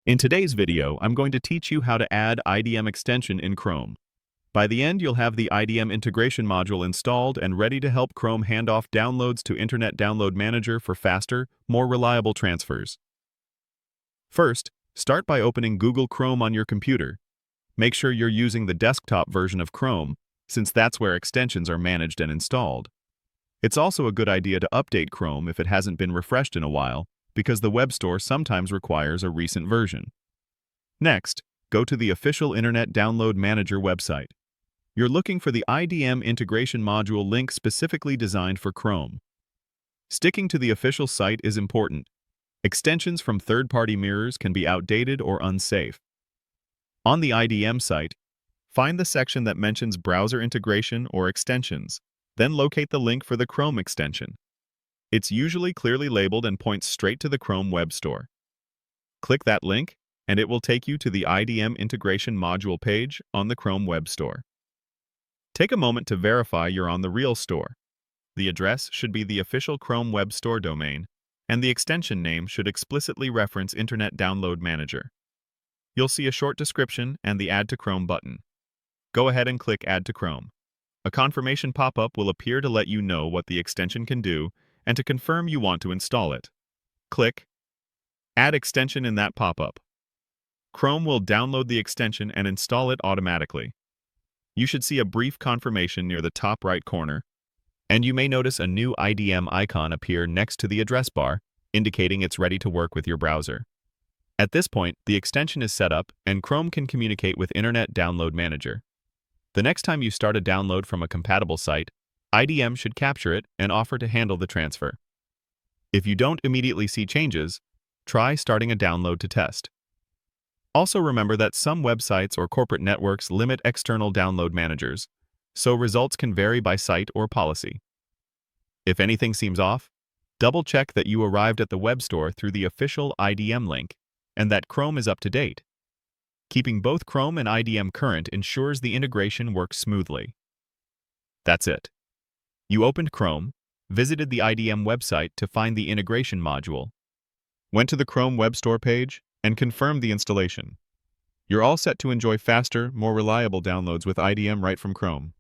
In today's video, I'm going to teach you how to add IDM extension in Chrome. By the end, you'll have the IDM integration module installed and ready to help Chrome hand off downloads to Internet Download Manager for faster, more reliable transfers. First, start by opening Google Chrome on your computer. Make sure you're using the desktop version of Chrome, since that's where extensions are managed and installed. It's also a good idea to update Chrome if it hasn't been refreshed in a while, because the web store sometimes requires a recent version. Next, go to the official Internet Download Manager website. You're looking for the IDM integration module link specifically designed for Chrome. Sticking to the official site is important. Extensions from third-party mirrors can be outdated or unsafe. On the IDM site, find the section that mentions browser integration or extensions, then locate the link for the Chrome extension. It's usually clearly labeled and points straight to the Chrome web store. Click that link, and it will take you to the IDM integration module page on the Chrome web store. Take a moment to verify you're on the real store. The address should be the official Chrome web store domain, and the extension name should explicitly reference Internet Download Manager. You'll see a short description and the Add to Chrome button. Go ahead and click Add to Chrome. A confirmation pop-up will appear to let you know what the extension can do and to confirm you want to install it. Click Add Extension in that pop-up. Chrome will download the extension and install it automatically. You should see a brief confirmation near the top right corner, and you may notice a new IDM icon appear next to the address bar, indicating it's ready to work with your browser. At this point, the extension is set up and Chrome can communicate with Internet Download Manager. The next time you start a download from a compatible site, IDM should capture it and offer to handle the transfer. If you don't immediately see changes, try starting a download to test. Also remember that some websites or corporate networks limit external download managers, so results can vary by site or policy. If anything seems off, double-check that you arrived at the web store through the official IDM link and that Chrome is up to date. Keeping both Chrome and IDM current ensures the integration works smoothly. That's it. You opened Chrome, visited the IDM website to find the integration module, went to the Chrome web store page, and confirmed the installation. You're all set to enjoy faster, more reliable downloads with IDM right from Chrome.